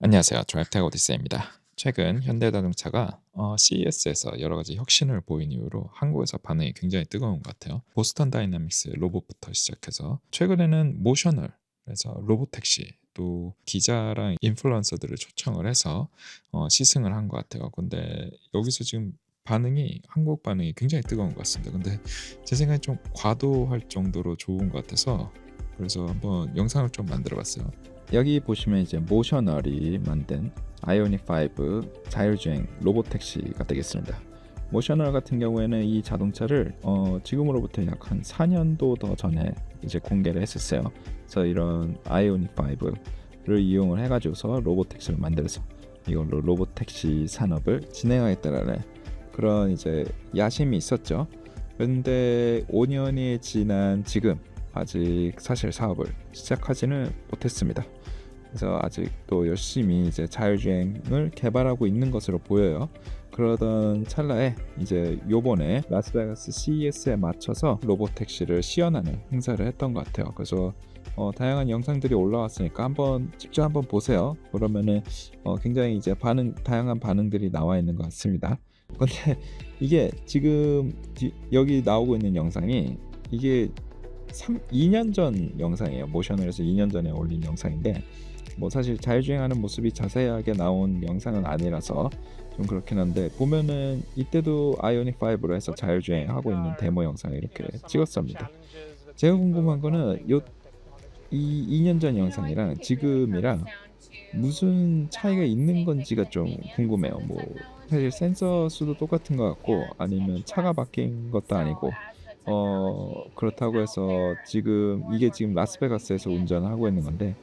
안녕하세요. 드라이브텍 오디세이입니다. 최근 현대자동차가 CES에서 여러 가지 혁신을 보인 이후로 한국에서 반응이 굉장히 뜨거운 것 같아요. 보스턴 다이내믹스 로봇부터 시작해서 최근에는 모셔널, 그래서 로봇택시, 또 기자랑 인플루언서들을 초청을 해서 시승을 한 것 같아요. 근데 여기서 지금 한국 반응이 굉장히 뜨거운 것 같습니다. 근데 제 생각에 좀 과도할 정도로 좋은 것 같아서 그래서 한번 영상을 좀 만들어 봤어요. 여기 보시면 이제 모셔널이 만든 아이오닉 5 자율주행 로봇 택시가 되겠습니다. 모셔널 같은 경우에는 이 자동차를 지금으로부터 약 한 4년도 더 전에 이제 공개를 했었어요. 그래서 이런 아이오닉 5를 이용을 해가지고서 로봇 택시를 만들어서 이걸로 로봇 택시 산업을 진행하겠다라는 그런 이제 야심이 있었죠. 그런데 5년이 지난 지금 아직 사실 사업을 시작하지는 못했습니다. 그래서 아직도 열심히 이제 자율주행을 개발하고 있는 것으로 보여요. 그러던 찰나에 이제 요번에 라스베가스 CES에 맞춰서 로봇 택시를 시연하는 행사를 했던 것 같아요. 그래서 다양한 영상들이 올라왔으니까 직접 한번 보세요. 그러면은 굉장히 이제 다양한 반응들이 나와 있는 것 같습니다. 근데 이게 지금 여기 나오고 있는 영상이 이게 2년 전 영상이에요. 모셔널에서 2년 전에 올린 영상인데 뭐 사실 자율주행하는 모습이 자세하게 나온 영상은 아니라서 좀 그렇긴 한데 보면은 이때도 아이오닉 5로 해서 자율주행하고 있는 데모 영상을 이렇게 찍었습니다. 제가 궁금한 거는 이 2년 전 영상이랑 지금이랑 무슨 차이가 있는 건지가 좀 궁금해요. 뭐 사실 센서 수도 똑같은 것 같고 아니면 차가 바뀐 것도 아니고 그렇다고 해서 이게 지금 라스베가스에서 운전을 하고 있는 건데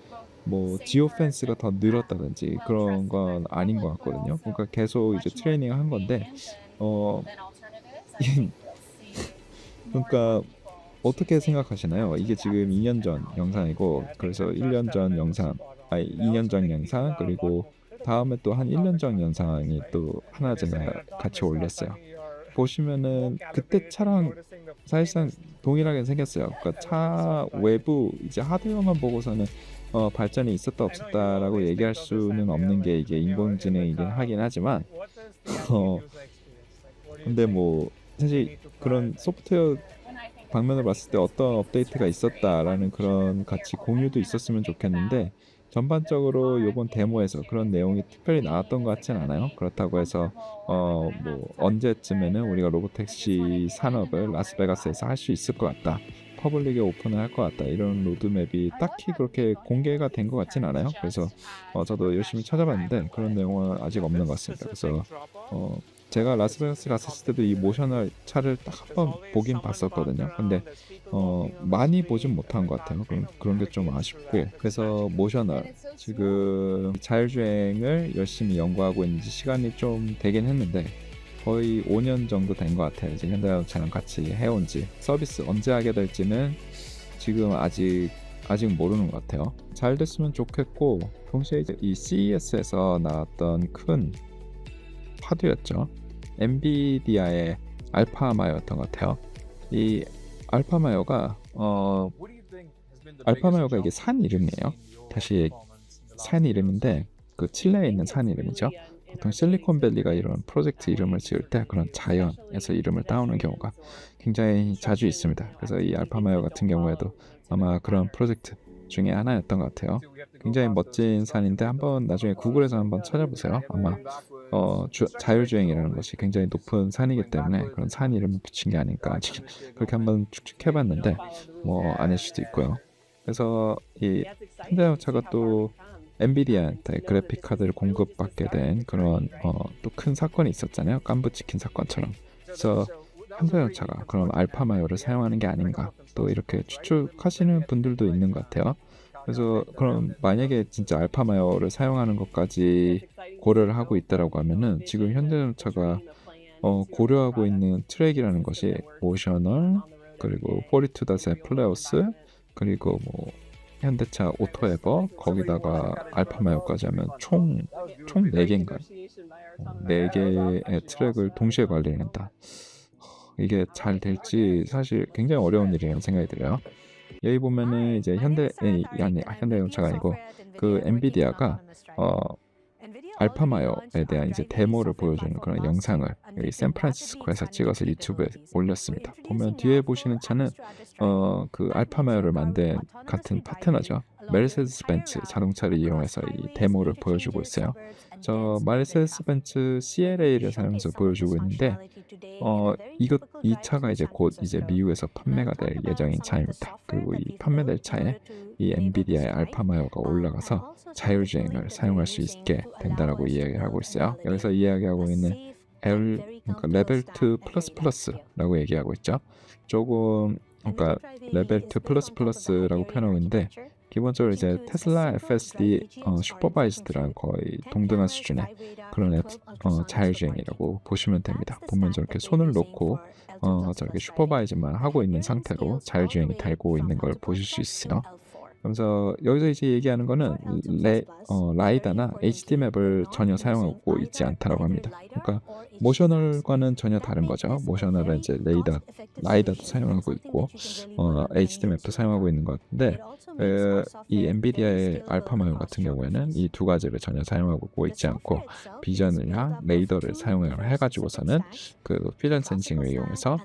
뭐 지오 펜스가 더 늘었다든지 그런 건 아닌 것 같거든요. 그러니까 계속 이제 트레이닝을 한 건데 어 그러니까 어떻게 생각하시나요? 이게 지금 2년 전 영상이고 그래서 1년 전 영상, 아니 2년 전 영상 그리고 다음에 또 한 1년 전 영상이 또 하나 제가 같이 올렸어요. 보시면은 그때 차랑 사실상 동일하게 생겼어요. 그러니까 차 외부 이제 하드웨어만 보고서는 발전이 있었다 없었다라고 얘기할 수는 없는 게 이게 인공지능이긴 하긴 하지만 어 근데 뭐 사실 그런 소프트웨어 방면을 봤을 때 어떤 업데이트가 있었다라는 그런 같이 공유도 있었으면 좋겠는데 전반적으로 요번 데모에서 그런 내용이 특별히 나왔던 것 같진 않아요. 그렇다고 해서 뭐 언제쯤에는 우리가 로보택시 산업을 라스베가스에서 할 수 있을 것 같다. 퍼블릭에 오픈을 할 것 같다. 이런 로드맵이 딱히 그렇게 공개가 된 것 같진 않아요. 그래서 저도 열심히 찾아봤는데 그런 내용은 아직 없는 것 같습니다. 그래서 어, 제가 라스베가스 갔었을 때도 이 모셔널 차를 딱 한번 보긴 봤었거든요. 근데 많이 보진 못한 것 같아요. 그런 게 좀 아쉽고 그래서 모셔널 지금 자율주행을 열심히 연구하고 있는지 시간이 좀 되긴 했는데 거의 5년 정도 된 것 같아요. 이제 현대자동차랑 같이 해온 지 서비스 언제 하게 될지는 지금 아직 모르는 것 같아요. 잘 됐으면 좋겠고 동시에 이제 이 CES에서 나왔던 큰 화두였죠. 엔비디아의 알파마요였던 것 같아요. 이 알파마요가 알파마요가 이게 산 이름이에요. 다시 산 이름인데 그 칠레에 있는 산 이름이죠. 보통 실리콘밸리가 이런 프로젝트 이름을 지을 때 그런 자연에서 이름을 따오는 경우가 굉장히 자주 있습니다. 그래서 이 알파마요 같은 경우에도 아마 그런 프로젝트 중에 하나였던 것 같아요. 굉장히 멋진 산인데 한번 나중에 구글에서 한번 찾아보세요. 아마 자율주행이라는 것이 굉장히 높은 산이기 때문에 그런 산 이름을 붙인 게 아닐까 그렇게 한번 축축해봤는데 뭐 아닐 수도 있고요. 그래서 이 현대자동차가 또 엔비디아한테 그래픽 카드를 공급받게 된 그런 또 큰 사건이 있었잖아요. 깐부치킨 사건처럼. 그래서 현대자동차가 그런 알파마요를 사용하는 게 아닌가 또 이렇게 추측하시는 분들도 있는 것 같아요. 그래서 그럼 만약에 진짜 알파마요를 사용하는 것까지 고려를 하고 있다라고 하면은 지금 현대자동차가 고려하고 있는 트랙이라는 것이 모셔널 그리고 42닷의 플레어스 그리고 뭐 현대차 오토에버 거기다가 알파마요까지 하면 총 4개인가요? 4개의 트랙을 동시에 관리한다. 이게 잘 될지 사실 굉장히 어려운 일이라는 생각이 들어요. 여기 보면은 이제 현대자동차가 아니고 그 엔비디아가 알파마요에 대한 이제 데모를 보여주는 그런 영상을 여기 샌프란시스코에서 찍어서 유튜브에 올렸습니다. 보면 뒤에 보시는 차는 그 알파마요를 만든 같은 파트너죠. 메르세데스 벤츠 자동차를 이용해서 이 데모를 보여주고 있어요. 저 메르세데스 벤츠 CLA를 사용해서 보여주고 있는데 이 차가 이제 곧 이제 미국에서 판매가 될 예정인 차입니다. 그리고 이 판매될 차에 이 엔비디아의 알파마요가 올라가서 자율주행을 사용할 수 있게 된다라고 이야기를 하고 있어요. 여기서 이야기하고 있는 그러니까 레벨 2 플러스 플러스라고 얘기하고 있죠. 조금 그러니까 레벨 2 플러스 플러스라고 표현하고 있는데 기본적으로 이제 테슬라 FSD 슈퍼바이즈드랑 거의 동등한 수준의 그런 자율주행이라고 보시면 됩니다. 보면 저렇게 손을 놓고 저렇게 슈퍼바이즈만 하고 있는 상태로 자율주행이 되고 있는 걸 보실 수 있어요. 그래서 여기서 이제 얘기하는 거는 라이다나 HD맵을 전혀 사용하고 있지 않다라고 합니다. 그러니까 모셔널과는 전혀 다른 거죠. 모셔널은 이제 라이다도 사용하고 있고 HD맵도 사용하고 있는 것 같은데 이 엔비디아의 알파마요 같은 경우에는 이 두 가지를 전혀 사용하고 있지 않고 비전이나 레이더를 사용을 해가지고서는 그 피전 센싱을 이용해서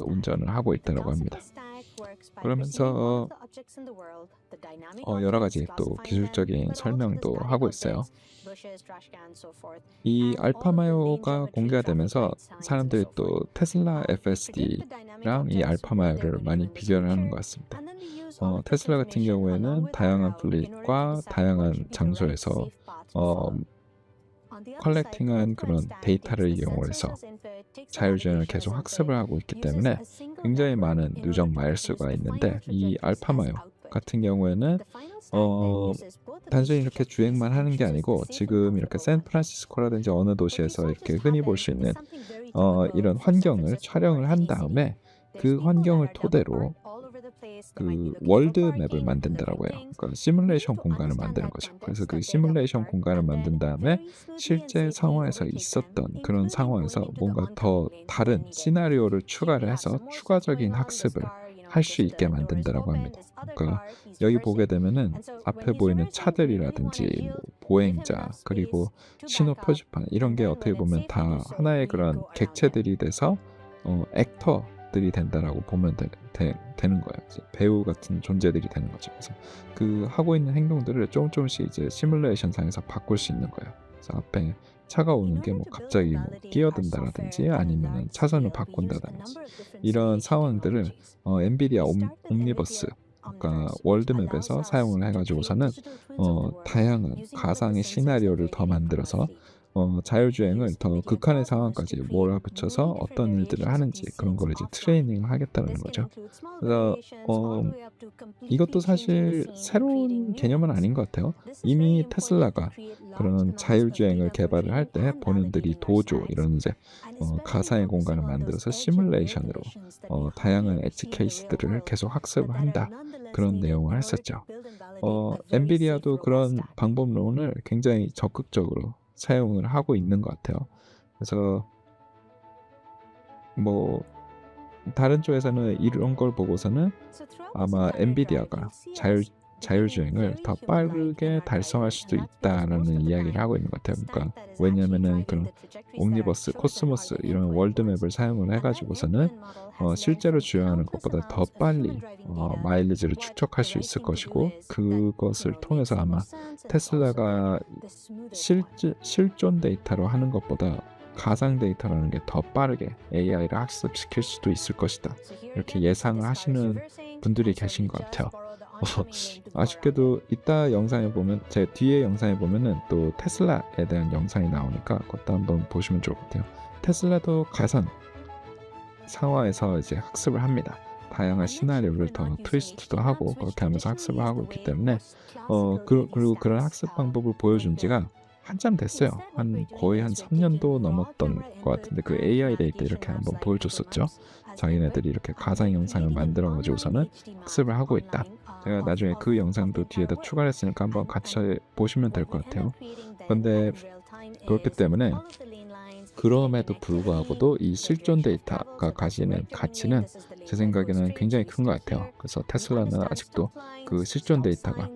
운전을 하고 있다고 합니다. 그러면서 여러 가지 또 기술적인 설명도 하고 있어요. 이 알파마요가 공개가 되면서 사람들이 또 테슬라 FSD랑 이 알파마요를 많이 비교를 하는 것 같습니다. 테슬라 같은 경우에는 다양한 플릿과 다양한 장소에서 컬렉팅한 그런 데이터를 이용해서 자율주행을 계속 학습을 하고 있기 때문에 굉장히 많은 누적 마일수가 있는데 이 알파마요 같은 경우에는 단순히 이렇게 주행만 하는 게 아니고 지금 이렇게 샌프란시스코라든지 어느 도시에서 이렇게 흔히 볼 수 있는 이런 환경을 촬영을 한 다음에 그 환경을 토대로 그 월드맵을 만든다라고 해요. 그러니까 시뮬레이션 공간을 만드는 거죠. 그래서 그 시뮬레이션 공간을 만든 다음에 실제 상황에서 있었던 그런 상황에서 뭔가 더 다른 시나리오를 추가를 해서 추가적인 학습을 할 수 있게 만든다라고 합니다. 그러니까 여기 보게 되면은 앞에 보이는 차들이라든지 뭐 보행자 그리고 신호 표지판 이런 게 어떻게 보면 다 하나의 그런 객체들이 돼서 액터들이 된다라고 보면 되는 거예요. 이제 배우 같은 존재들이 되는 거죠. 그래서 그 하고 있는 행동들을 조금씩 이제 시뮬레이션 상에서 바꿀 수 있는 거예요. 그래서 앞에 차가 오는 게 뭐 갑자기 뭐 끼어든다라든지 아니면은 차선을 바꾼다든지 이런 상황들을 엔비디아 옴니버스 그러니까 월드맵에서 사용을 해가지고서는 다양한 가상의 시나리오를 더 만들어서 자율주행을 더 극한의 상황까지 몰아붙여서 어떤 일들을 하는지 그런 걸 이제 트레이닝을 하겠다는 거죠. 그래서 이것도 사실 새로운 개념은 아닌 것 같아요. 이미 테슬라가 그런 자율주행을 개발을 할 때 본인들이 도조 이런 이제 가상의 공간을 만들어서 시뮬레이션으로 다양한 엣지 케이스들을 계속 학습을 한다 그런 내용을 했었죠. 엔비디아도 그런 방법론을 굉장히 적극적으로 사용을 하고 있는 것 같아요. 그래서 뭐 다른 쪽에서는 이런 걸 보고서는 아마 엔비디아가 자율주행을 더 빠르게 달성할 수도 있다라는 이야기를 하고 있는 것 같아요. 그러니까 왜냐면은 그런 옴니버스, 코스모스 이런 월드맵을 사용을 해가지고서는 실제로 주행하는 것보다 더 빨리 마일리지를 축적할 수 있을 것이고 그것을 통해서 아마 테슬라가 실존 데이터로 하는 것보다 가상 데이터라는 게 더 빠르게 AI를 학습시킬 수도 있을 것이다. 이렇게 예상을 하시는 분들이 계신 것 같아요. 아쉽게도 이따 영상에 보면 제 뒤에 영상에 보면은 또 테슬라에 대한 영상이 나오니까 그것도 한번 보시면 좋을 것 같아요. 테슬라도 가상 상황에서 이제 학습을 합니다. 다양한 시나리오를 더 트위스트도 하고 그렇게 하면서 학습을 하고 있기 때문에 그리고 그런 학습 방법을 보여준 지가 한참 됐어요. 거의 한 3년도 넘었던 것 같은데 그 AI 데이 때 이렇게 한번 보여줬었죠. 자기네들이 이렇게 가상 영상을 만들어 가지고서는 학습을 하고 있다. 제가 나중에 그 영상도 뒤에다 추가를 했으니까 한번 같이 보시면 될 것 같아요. 그런데 그렇기 때문에 그럼에도 불구하고도 이 실존 데이터가 가지는 가치는 제 생각에는 굉장히 큰 것 같아요. 그래서 테슬라는 아직도 그 실존 데이터가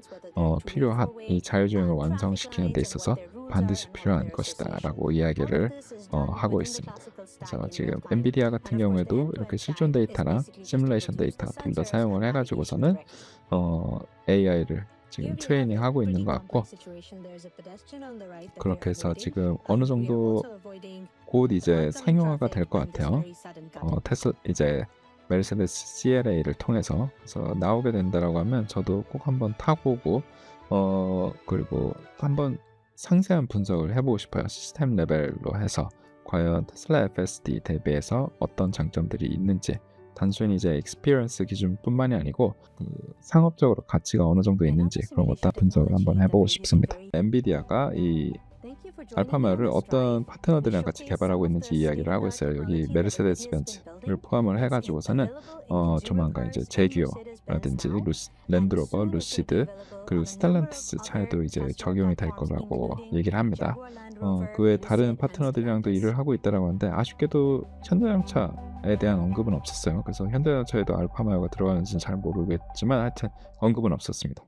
필요한 이 자율주행을 완성시키는 데 있어서 반드시 필요한 것이다라고 이야기를 하고 있습니다. 그래서 지금 엔비디아 같은 경우에도 이렇게 실존 데이터랑 시뮬레이션 데이터 둘 다 사용을 해가지고서는 AI를 지금 트레이닝하고 있는 것 같고, 그렇게 해서 지금 어느 정도 곧 이제 상용화가 될 것 같아요. 이제 메르세데스 CLA를 통해서. 그래서 나오게 된다라고 하면 저도 꼭 한번 타보고 그리고 한번 상세한 분석을 해보고 싶어요. 시스템 레벨로 해서 과연 테슬라 FSD 대비해서 어떤 장점들이 있는지, 단순히 이제 익스피리언스 기준뿐만이 아니고 그 상업적으로 가치가 어느 정도 있는지 그런 것도 분석을 한번 해보고 싶습니다. 엔비디아가 이 알파마를 어떤 파트너들이랑 같이 개발하고 있는지 이야기를 하고 있어요. 여기 메르세데스 벤츠를 포함을 해가지고서는 조만간 이제 제기어라든지 랜드로버, 루시드, 그리고 스텔란티스 차에도 이제 적용이 될 거라고 얘기를 합니다. 그 외 다른 파트너들이랑도 일을 하고 있다라고 하는데, 아쉽게도 현대자동차에 대한 언급은 없었어요. 그래서 현대자동차에도 알파마요가 들어가는지는 잘 모르겠지만 하여튼 언급은 없었습니다.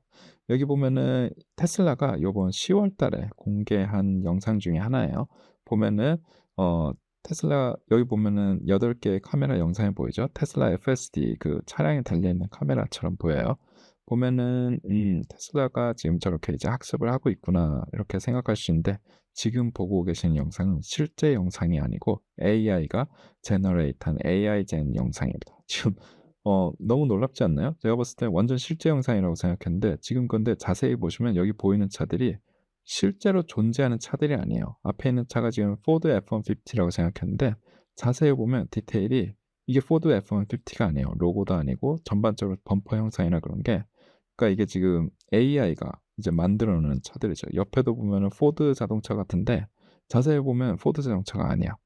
여기 보면은 테슬라가 요번 10월 달에 공개한 영상 중에 하나예요. 보면은 테슬라 여기 보면은 8개의 카메라 영상이 보이죠? 테슬라 FSD 그 차량에 달려 있는 카메라처럼 보여요. 보면은 테슬라가 지금 저렇게 이제 학습을 하고 있구나 이렇게 생각할 수 있는데, 지금 보고 계신 영상은 실제 영상이 아니고 AI가 제너레이트한 AI 젠 영상입니다. 지금 너무 놀랍지 않나요? 제가 봤을 때 완전 실제 영상이라고 생각했는데, 지금 근데 자세히 보시면 여기 보이는 차들이 실제로 존재하는 차들이 아니에요. 앞에 있는 차가 지금 포드 F-150라고 생각했는데, 자세히 보면 디테일이 이게 포드 F-150가 아니에요. 로고도 아니고 전반적으로 범퍼 형상이나 그런 게, 그러니까 이게 지금 AI가 이제 만들어 놓은 차들이죠. 옆에도 보면은 포드 자동차 같은데 자세히 보면 포드 자동차가 아니야.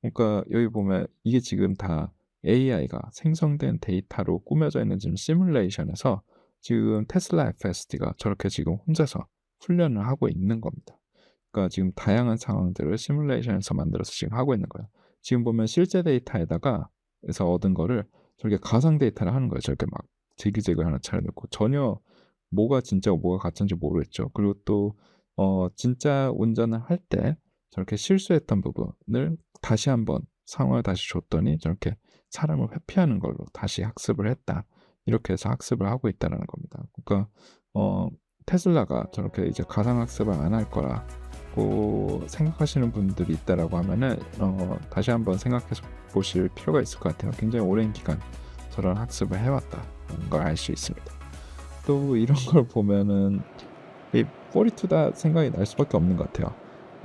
그러니까 여기 보면 이게 지금 다 AI가 생성된 데이터로 꾸며져 있는 지금 시뮬레이션에서 지금 테슬라 FSD가 저렇게 지금 혼자서 훈련을 하고 있는 겁니다. 그러니까 지금 다양한 상황들을 시뮬레이션에서 만들어서 지금 하고 있는 거예요. 지금 보면 실제 데이터에다가 에서 얻은 거를 저렇게 가상 데이터를 하는 거예요. 저렇게 막 제기제기 하나 차려놓고 전혀 뭐가 진짜고 뭐가 가짜인지 모르겠죠. 그리고 또 진짜 운전을 할 때 저렇게 실수했던 부분을 다시 한번 상황을 다시 줬더니 저렇게 사람을 회피하는 걸로 다시 학습을 했다. 이렇게 해서 학습을 하고 있다는 겁니다. 그러니까 테슬라가 저렇게 이제 가상 학습을 안 할 거라고 생각하시는 분들이 있다라고 하면은 다시 한번 생각해서 보실 필요가 있을 것 같아요. 굉장히 오랜 기간 저런 학습을 해왔다는 걸 알 수 있습니다. 또 이런 걸 보면은 이 42다 생각이 날 수밖에 없는 것 같아요.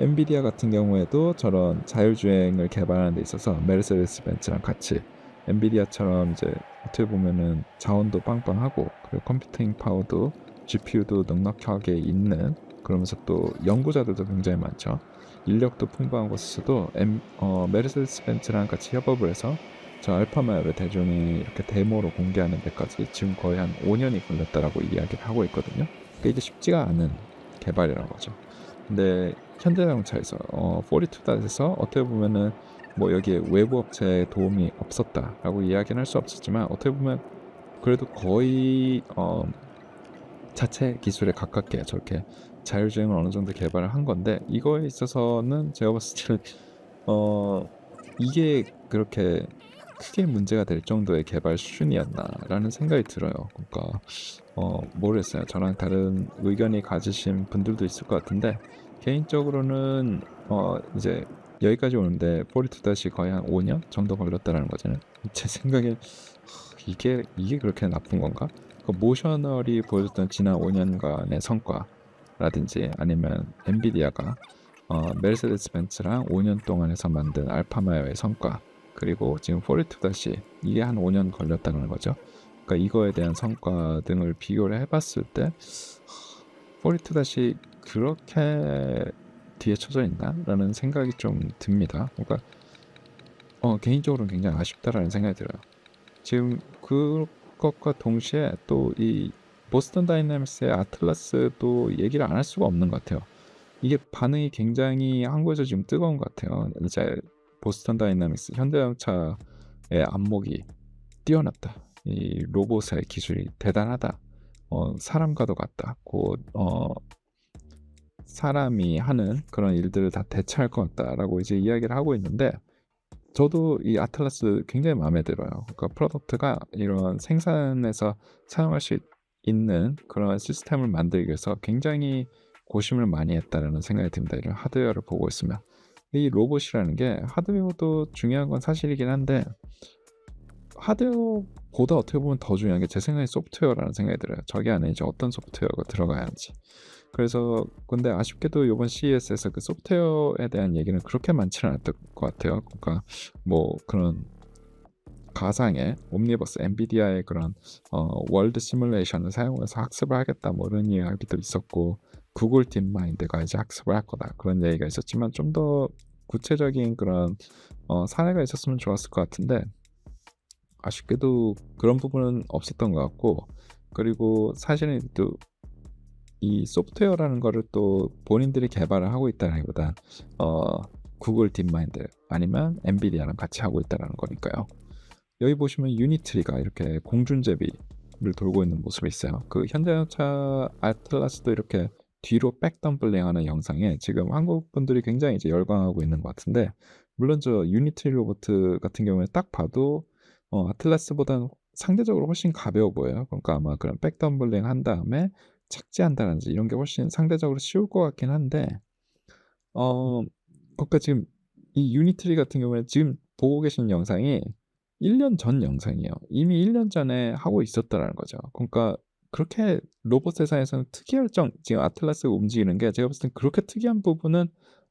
엔비디아 같은 경우에도 저런 자율주행을 개발하는 데 있어서 메르세데스 벤츠랑 같이 엔비디아처럼 이제 어떻게 보면은 자원도 빵빵하고 그리고 컴퓨팅 파워도 GPU도 넉넉하게 있는, 그러면서 또 연구자들도 굉장히 많죠. 인력도 풍부한 곳에서도 메르세데스 벤츠랑 같이 협업을 해서 저 알파마요를 대중이 이렇게 데모로 공개하는 데까지 지금 거의 한 5년이 걸렸다라고 이야기를 하고 있거든요. 그러니까 이게 쉽지가 않은 개발이라는 거죠. 근데 현대자동차에서 42닷에서 어떻게 보면은 뭐 여기에 외부 업체의 도움이 없었다라고 이야기는 할 수 없었지만, 어떻게 보면 그래도 거의 자체 기술에 가깝게 저렇게 자율주행을 어느 정도 개발을 한 건데, 이거에 있어서는 제가 봤을 때는 이게 그렇게 크게 문제가 될 정도의 개발 수준이었나라는 생각이 들어요. 그러니까 모르겠어요. 저랑 다른 의견이 가지신 분들도 있을 것 같은데, 개인적으로는 이제 여기까지 오는데 42다시 거의 한 5년 정도 걸렸다라는 거잖아요. 제 생각에 이게 그렇게 나쁜 건가? 그 모셔널이 보여줬던 지난 5년간의 성과라든지, 아니면 엔비디아가 메르세데스 벤츠랑 5년 동안 해서 만든 알파마요의 성과, 그리고 지금 42다시 이게 한 5년 걸렸다는 거죠. 그러니까 이거에 대한 성과 등을 비교를 해봤을 때 42다시 그렇게 뒤에 쳐져 있나라는 생각이 좀 듭니다. 그러니까 개인적으로는 굉장히 아쉽다라는 생각이 들어요. 지금 그것과 동시에 또 이 보스턴 다이내믹스의 아틀라스도 얘기를 안 할 수가 없는 것 같아요. 이게 반응이 굉장히 한국에서 지금 뜨거운 것 같아요. 이제 보스턴 다이내믹스 현대자동차의 안목이 뛰어났다. 이 로봇의 기술이 대단하다. 사람과도 같다. 곧 사람이 하는 그런 일들을 다 대체할 것 같다라고 이제 이야기를 하고 있는데, 저도 이 아틀라스 굉장히 마음에 들어요. 그러니까 프로덕트가 이런 생산에서 사용할 수 있는 그런 시스템을 만들기 위해서 굉장히 고심을 많이 했다라는 생각이 듭니다. 이런 하드웨어를 보고 있으면. 이 로봇이라는 게 하드웨어도 중요한 건 사실이긴 한데, 하드웨어보다 어떻게 보면 더 중요한 게 제 생각에 소프트웨어라는 생각이 들어요. 저기 안에 이제 어떤 소프트웨어가 들어가야 하는지. 그래서 근데 아쉽게도 이번 CES에서 그 소프트웨어에 대한 얘기는 그렇게 많지는 않았던 것 같아요. 그러니까 뭐 그런 가상의 옴니버스 엔비디아의 그런 월드 시뮬레이션을 사용해서 학습을 하겠다 뭐 이런 이야기도 있었고, 구글 딥마인드가 이제 학습을 할 거다 그런 얘기가 있었지만, 좀 더 구체적인 그런 사례가 있었으면 좋았을 것 같은데 아쉽게도 그런 부분은 없었던 것 같고, 그리고 사실은 또 이 소프트웨어라는 거를 또 본인들이 개발을 하고 있다기보다 구글 딥마인드 아니면 엔비디아랑 같이 하고 있다는 거니까요. 여기 보시면 유니트리가 이렇게 공중제비를 돌고 있는 모습이 있어요. 그 현대자동차 아틀라스도 이렇게 뒤로 백덤블링하는 영상에 지금 한국 분들이 굉장히 이제 열광하고 있는 것 같은데, 물론 저 유니트리 로봇 같은 경우에 딱 봐도 아틀라스보다는 상대적으로 훨씬 가벼워 보여요. 그러니까 아마 그런 백덤블링 한 다음에 착지한다든지 이런 게 훨씬 상대적으로 쉬울 것 같긴 한데, 어 그러니까 지금 이 유니트리 같은 경우에 지금 보고 계신 영상이 1년 전 영상이에요. 이미 1년 전에 하고 있었다라는 거죠. 그러니까 그렇게 로봇 세상에서는 특이할 지금 아틀라스가 움직이는 게 제가 봤을 땐 그렇게 특이한 부분은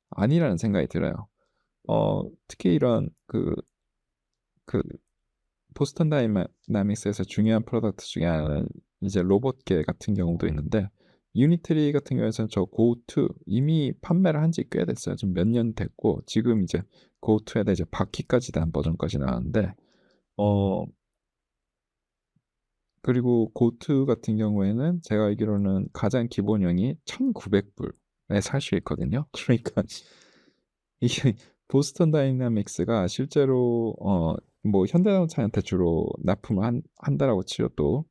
아니라는 생각이 들어요. 특히 이런 그 보스턴 다이나믹스에서 중요한 프로덕트 중에 하나는 이제 로봇계 같은 경우도 있는데, 유니트리 같은 경우에는 저 고2 이미 판매를 한 지 꽤 됐어요. 지금 몇 년 됐고, 지금 이제 고2에다 이제 바퀴까지 단 버전까지 나왔는데, 어 그리고 고2 같은 경우에는 제가 알기로는 가장 기본형이 1,900불에 살 수 있거든요. 그러니까 이게 보스턴 다이나믹스가 실제로 뭐 현대자동차한테 주로 납품을 한다라고 치셔도,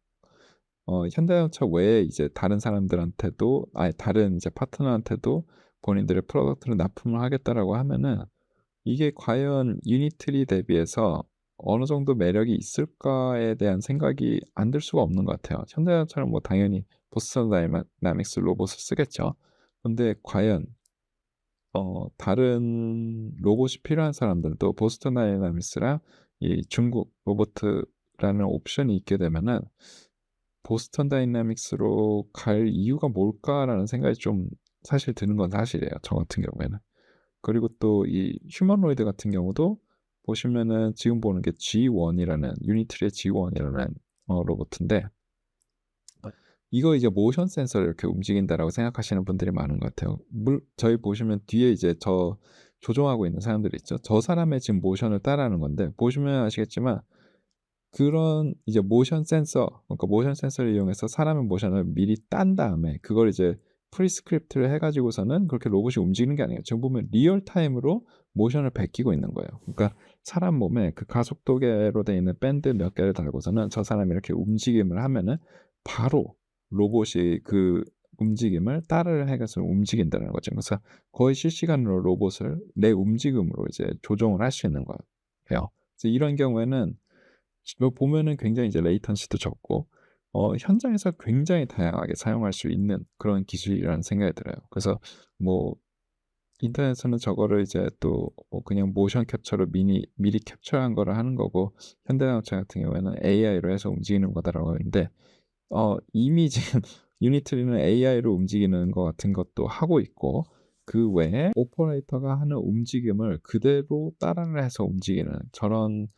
현대자동차 외에 이제 다른 사람들한테도, 아니 다른 이제 파트너한테도 본인들의 프로덕트를 납품을 하겠다라고 하면은, 이게 과연 유니트리 대비해서 어느 정도 매력이 있을까에 대한 생각이 안 들 수가 없는 것 같아요. 현대자동차는 뭐 당연히 보스턴 다이나믹스 로봇을 쓰겠죠. 근데 과연 다른 로봇이 필요한 사람들도 보스턴 다이나믹스랑 이 중국 로보트라는 옵션이 있게 되면은 '보스턴 다이나믹스로 갈 이유가 뭘까?'라는 생각이 좀 사실 드는 건 사실이에요, 저 같은 경우에는. 그리고 또 이 휴머노이드 같은 경우도 보시면은 지금 보는 게 G1이라는, 유니트리의 G1이라는 로봇인데, 이거 이제 모션 센서를 이렇게 움직인다라고 생각하시는 분들이 많은 것 같아요. 저희 보시면 뒤에 이제 저 조종하고 있는 사람들이 있죠. 저 사람의 지금 모션을 따라하는 건데, 보시면 아시겠지만 그런 이제 모션 센서, 그러니까 모션 센서를 이용해서 사람의 모션을 미리 딴 다음에 그걸 이제 프리스크립트를 해 가지고서는 그렇게 로봇이 움직이는 게 아니에요. 지금 보면 리얼 타임으로 모션을 베끼고 있는 거예요. 그러니까 사람 몸에 그 가속도계로 되어 있는 밴드 몇 개를 달고서는 저 사람이 이렇게 움직임을 하면은 바로 로봇이 그 움직임을 따르를 해서 움직인다는 거죠. 그래서 거의 실시간으로 로봇을 내 움직임으로 이제 조종을 할 수 있는 거예요. 그래서 이런 경우에는 이거 보면은 굉장히 이제 레이턴시도 적고 현장에서 굉장히 다양하게 사용할 수 있는 그런 기술이라는 생각이 들어요. 그래서 뭐 인터넷에서는 저거를 이제 또 그냥 모션 캡처로 미리 캡처한 거를 하는 거고, 현대자동차 같은 경우에는 AI로 해서 움직이는 거다라고 하는데, 이미 지금 유니트리는 AI로 움직이는 것 같은 것도 하고 있고, 그 외에 오퍼레이터가 하는 움직임을 그대로 따라를 해서 움직이는 저런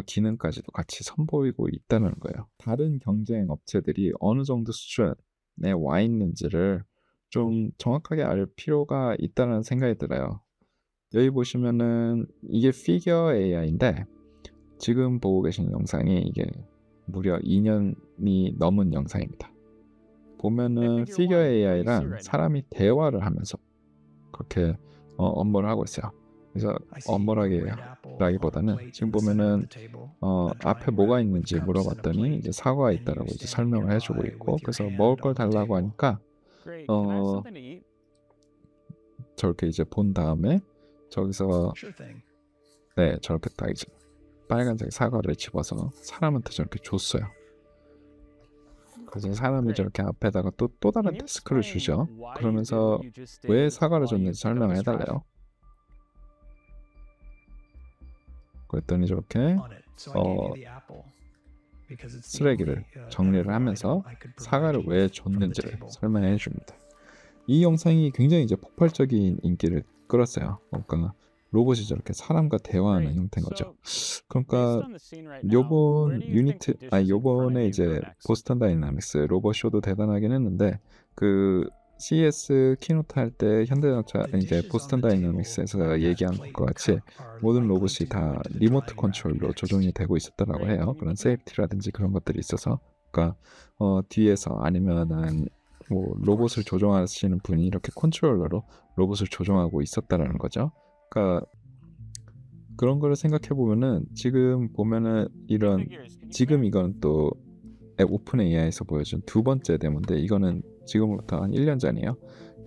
기능까지도 같이 선보이고 있다는 거예요. 다른 경쟁 업체들이 어느 정도 수준에 와 있는지를 좀 정확하게 알 필요가 있다는 생각이 들어요. 여기 보시면은 이게 피겨 AI인데, 지금 보고 계신 영상이 이게 무려 2년이 넘은 영상입니다. 보면은 피겨 AI랑 사람이 대화를 하면서 그렇게 업무를 하고 있어요. 그래서 업무라기보다는 지금 보면은 앞에 뭐가 있는지 물어봤더니 이제 사과가 있다라고 이제 설명을 해주고 있고, 그래서 먹을 걸 달라고 하니까 저렇게 이제 본 다음에 저기서 네 저렇게 딱 이제 빨간색 사과를 집어서 사람한테 저렇게 줬어요. 그래서 사람이 저렇게 앞에다가 또 다른 태스크를 주죠. 그러면서 왜 사과를 줬는지 설명해달래요. 그랬더니 저렇게 쓰레기를 정리를 하면서 사과를 왜 줬는지를 설명해 줍니다. 이 영상이 굉장히 이제 폭발적인 인기를 끌었어요. 그러니까 로봇이 저렇게 사람과 대화하는 형태인 거죠. 그러니까 요번에 이제 보스턴 다이나믹스 로봇 쇼도 대단하긴 했는데 그 CES 키노트 할 때 현대자동차 이제 보스턴 다이나믹스에서 얘기한 것과 같이 모든 로봇이 다 리모트 컨트롤로 조종이 되고 있었다라고 해요. 그런 세이프티라든지 그런 것들이 있어서 그러니까 뒤에서 아니면은 뭐 로봇을 조종하시는 분이 이렇게 컨트롤러로 로봇을 조종하고 있었다라는 거죠. 그러니까 그런 거를 생각해 보면은 지금 보면은 지금 이건 또 오픈 AI에서 보여준 두 번째 데모인데 이거는 지금부터 한 1년 전이에요.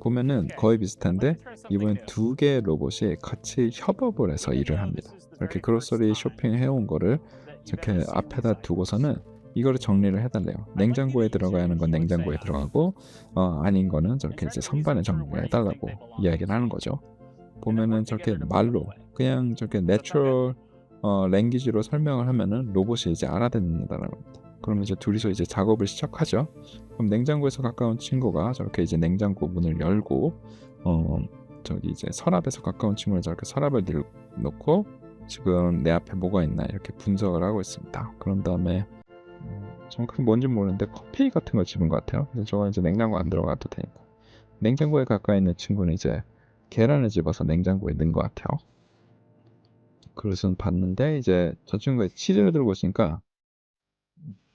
보면은 거의 비슷한데 이번엔 두 개의 로봇이 같이 협업을 해서 일을 합니다. 이렇게 그로서리 쇼핑해온 거를 이렇게 앞에다 두고서는 이거를 정리를 해달래요. 냉장고에 들어가야 하는 건 냉장고에 들어가고 아닌 거는 저렇게 이제 선반에 정리를 해달라고 이야기를 하는 거죠. 보면은 저렇게 말로 그냥 저렇게 내추럴 랭귀지로 설명을 하면은 로봇이 이제 알아듣는다는 겁니다. 그러면 이제 둘이서 이제 작업을 시작하죠. 그럼 냉장고에서 가까운 친구가 저렇게 이제 냉장고 문을 열고 저기 이제 서랍에서 가까운 친구는 저렇게 서랍을 놓고 지금 내 앞에 뭐가 있나 이렇게 분석을 하고 있습니다. 그런 다음에 정확히 뭔지 모르는데 커피 같은 걸 집은 것 같아요. 그래서 저거 이제 냉장고 안 들어가도 되니까 냉장고에 가까이 있는 친구는 이제 계란을 집어서 냉장고에 넣은 것 같아요. 그래서 봤는데 이제 저 친구가 치즈를 들고 있으니까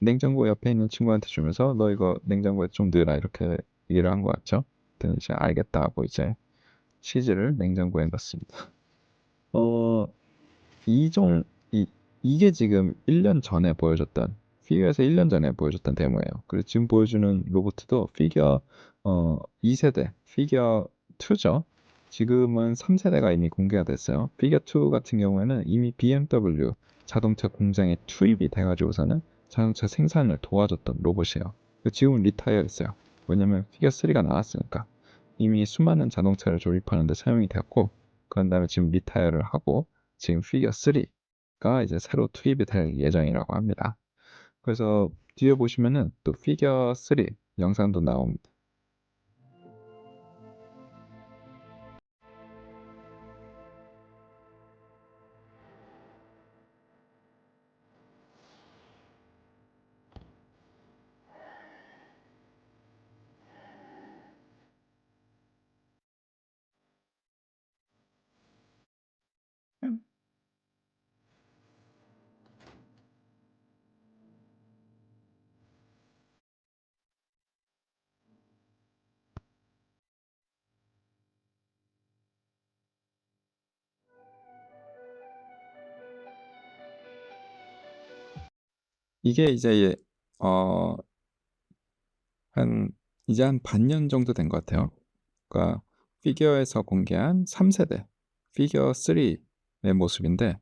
냉장고 옆에 있는 친구한테 주면서 너 이거 냉장고에 좀 넣으라 이렇게 얘기를 한 것 같죠. 그랬더니 이제 알겠다 하고 이제 치즈를 냉장고에 넣습니다. 어, 이게 지금 1년 전에 보여줬던 피규어에서 1년 전에 보여줬던 데모예요. 그리고 지금 보여주는 로봇도 피규어 2세대 피규어 2죠. 지금은 3세대가 이미 공개가 됐어요. 피규어 2 같은 경우에는 이미 BMW 자동차 공장에 투입이 돼가지고서는 자동차 생산을 도와줬던 로봇이에요. 지금은 리타이어 했어요. 왜냐면 피규어 3가 나왔으니까 이미 수많은 자동차를 조립하는데 사용이 되었고 그런 다음에 지금 리타이어를 하고 지금 피규어 3가 이제 새로 투입이 될 예정이라고 합니다. 그래서 뒤에 보시면은 또 피규어 3 영상도 나옵니다. 이게 이제 어, 이제 한 반년 정도 된 것 같아요. 그러니까 피규어에서 공개한 3세대 피규어 3의 모습인데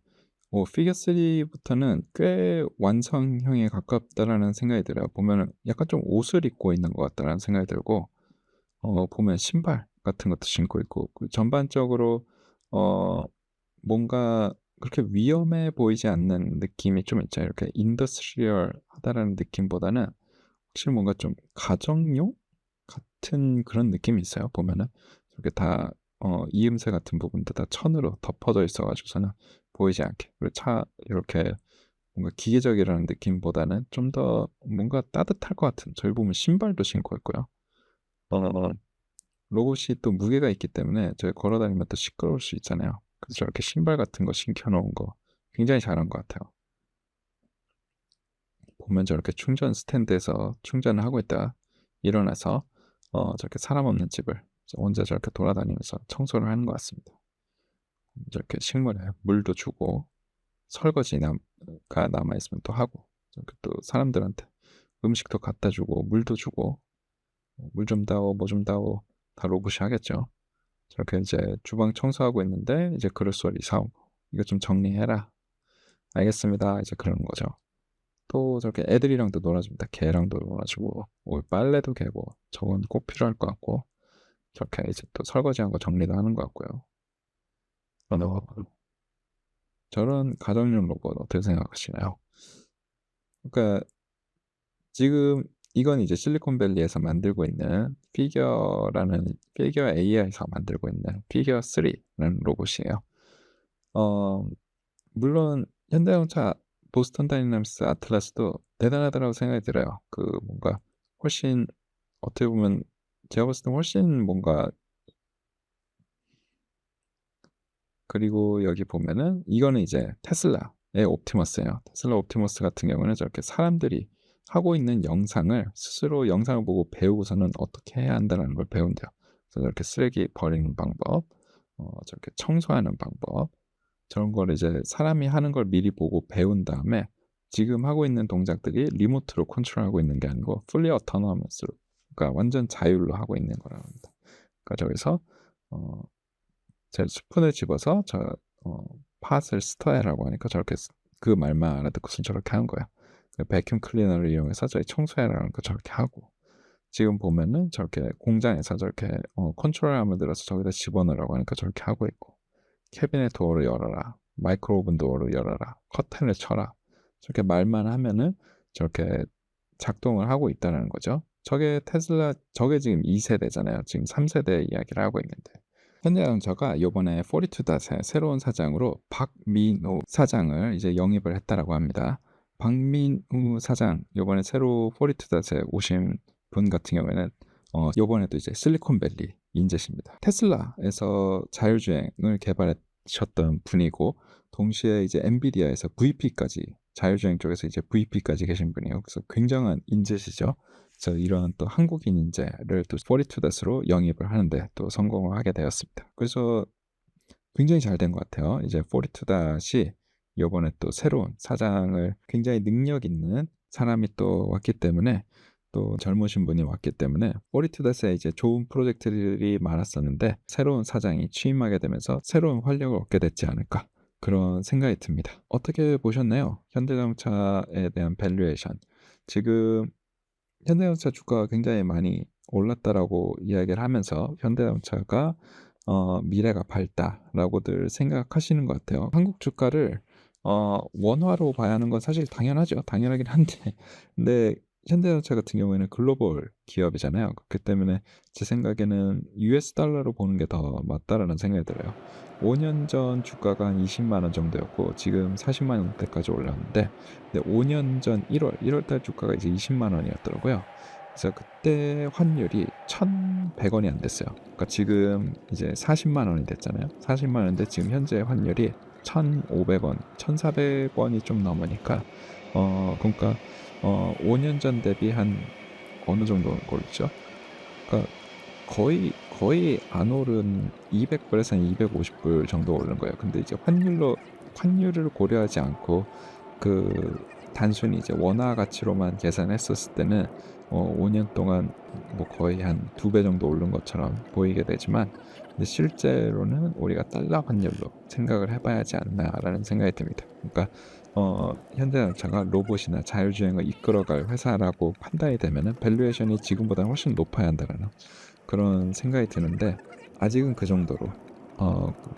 피규어 3부터는 꽤 완성형에 가깝다라는 생각이 들어요. 보면은 약간 좀 옷을 입고 있는 것 같다라는 생각이 들고 보면 신발 같은 것도 신고 있고 전반적으로 뭔가 그렇게 위험해 보이지 않는 느낌이 좀 있죠. 이렇게 인더스트리얼하다라는 느낌보다는 확실히 뭔가 좀 가정용 같은 그런 느낌이 있어요. 보면은 이렇게 다 이음새 같은 부분도 다 천으로 덮어져 있어가지고서는 보이지 않게 그리고 차 이렇게 뭔가 기계적이라는 느낌보다는 좀 더 뭔가 따뜻할 것 같은 저희 보면 신발도 신고 있고요. 로봇이 또 무게가 있기 때문에 저희 걸어다니면 또 시끄러울 수 있잖아요. 그래서 저렇게 신발 같은 거 신겨놓은 거 굉장히 잘한 것 같아요. 보면 저렇게 충전 스탠드에서 충전을 하고 있다가 일어나서 저렇게 사람 없는 집을 혼자 저렇게 돌아다니면서 청소를 하는 것 같습니다. 저렇게 식물에 물도 주고 설거지가 남아있으면 또 하고 저렇게 또 사람들한테 음식도 갖다 주고 물도 주고 물 좀 다오 뭐 좀 다오 다 로봇이 하겠죠. 저렇게 이제 주방 청소하고 있는데 이제 그릇소리 사오고 이거 좀 정리해라. 알겠습니다. 이제 그러는 거죠. 또 저렇게 애들이랑도 놀아줍니다. 개랑도 놀아주고 빨래도 개고 저건 꼭 필요할 것 같고 저렇게 이제 또 설거지한 거 정리도 하는 것 같고요. 저런 가정용 로봇 어떻게 생각하시나요? 그러니까 지금 이건 이제 실리콘밸리에서 만들고 있는 피겨 AI에서 만들고 있는 피겨 3라는 로봇이에요. 물론 현대자동차 보스턴 다이내믹스 아틀라스도 대단하다고 생각이 들어요. 그 뭔가 훨씬 어떻게 보면 제가 봤을 때 훨씬 뭔가 그리고 여기 보면은 이거는 이제 테슬라의 옵티머스예요. 테슬라 옵티머스 같은 경우는 저렇게 사람들이 하고 있는 영상을 스스로 영상을 보고 배우고서는 어떻게 해야 한다는 걸 배운대요. 그래서 저렇게 쓰레기 버리는 방법, 저렇게 청소하는 방법, 저런 걸 이제 사람이 하는 걸 미리 보고 배운 다음에 지금 하고 있는 동작들이 리모트로 컨트롤하고 있는 게 아니고 fully autonomous로, 그러니까 완전 자율로 하고 있는 거라고 합니다. 그러니까 저기서 제 스푼을 집어서 팥을 스터해라고 하니까 저렇게 그 말만 알아듣고서 저렇게 하는 거야. 베큐um 클리너를 이용해서 저희 청소해라는 거 저렇게 하고 지금 보면은 저렇게 공장에서 저렇게 컨트롤함을 들어서 저기다 집어넣으라고 하니까 저렇게 하고 있고 캐비넷 도어를 열어라, 마이크로 오븐 도어를 열어라, 커튼을 쳐라 저렇게 말만 하면은 저렇게 작동을 하고 있다는 거죠. 저게 테슬라, 저게 지금 2세대잖아요. 지금 3세대 이야기를 하고 있는데 현대자동차가 요번에 42닷의 새로운 사장으로 박민우 사장을 이제 영입을 했다라고 합니다. 박민우 사장 요번에 새로 42닷에 오신 분 같은 경우에는 요번에도 이제 실리콘밸리 인재십니다. 테슬라에서 자율주행을 개발하셨던 분이고 동시에 이제 엔비디아에서 VP까지 자율주행 쪽에서 이제 VP까지 계신 분이에요. 그래서 굉장한 인재시죠. 그래서 이런 또 한국인 인재를 또 42닷으로 영입을 하는데 또 성공을 하게 되었습니다. 그래서 굉장히 잘 된 것 같아요. 이제 42닷이 이번에 또 새로운 사장을 굉장히 능력 있는 사람이 또 왔기 때문에 또 젊으신 분이 왔기 때문에 42닷에 이제 좋은 프로젝트들이 많았었는데 새로운 사장이 취임하게 되면서 새로운 활력을 얻게 됐지 않을까 그런 생각이 듭니다. 어떻게 보셨나요? 현대자동차에 대한 밸류에이션. 지금 현대자동차 주가가 굉장히 많이 올랐다라고 이야기를 하면서 현대자동차가 미래가 밝다라고들 생각하시는 것 같아요. 한국 주가를 원화로 봐야 하는 건 사실 당연하죠. 당연하긴 한데 근데 현대자동차 같은 경우에는 글로벌 기업이잖아요. 그렇기 때문에 제 생각에는 US 달러로 보는 게 더 맞다라는 생각이 들어요. 5년 전 주가가 한 20만 원 정도였고 지금 40만 원대까지 올랐는데 근데 5년 전 1월 달 주가가 이제 20만 원이었더라고요. 그래서 그때 환율이 1,100원이 안 됐어요. 그러니까 지금 이제 40만 원이 됐잖아요. 40만 원인데 지금 현재 환율이 1,500원, 1,400원이 좀 넘으니까 그러니까 5년 전 대비 한 어느 정도 오르죠? 그러니까 거의 안 오른 200불에서 한 250불 정도 오른 거예요. 근데 이제 환율을 고려하지 않고 그 단순히 이제 원화 가치로만 계산했었을 때는 5년 동안 뭐 거의 한 2배 정도 오른 것처럼 보이게 되지만 근데 실제로는 우리가 달러 환율로 생각을 해봐야 하지 않나라는 생각이 듭니다. 그러니까 현대자동차가 로봇이나 자율주행을 이끌어갈 회사라고 판단이 되면은 밸류에이션이 지금보다 훨씬 높아야 한다는 그런 생각이 드는데 아직은 그 정도로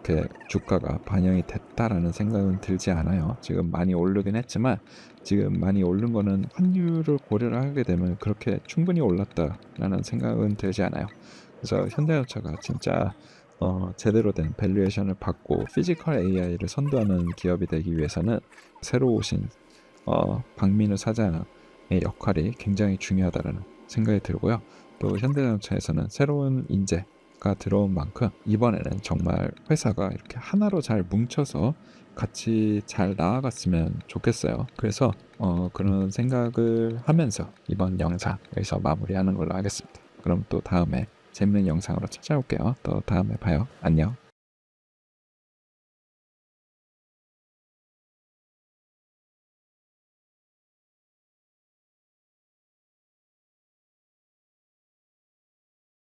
그렇게 주가가 반영이 됐다라는 생각은 들지 않아요. 지금 많이 오르긴 했지만 지금 많이 오른 거는 환율을 고려를 하게 되면 그렇게 충분히 올랐다라는 생각은 들지 않아요. 그래서 현대자동차가 진짜 제대로 된 밸류에이션을 받고 피지컬 AI를 선도하는 기업이 되기 위해서는 새로 오신 박민우 사장의 역할이 굉장히 중요하다는 생각이 들고요. 또 현대자동차에서는 새로운 인재가 들어온 만큼 이번에는 정말 회사가 이렇게 하나로 잘 뭉쳐서 같이 잘 나아갔으면 좋겠어요. 그래서 그런 생각을 하면서 이번 영상에서 마무리하는 걸로 하겠습니다. 그럼 또 다음에 재밌는 영상으로 찾아올게요. 또 다음에 봐요. 안녕.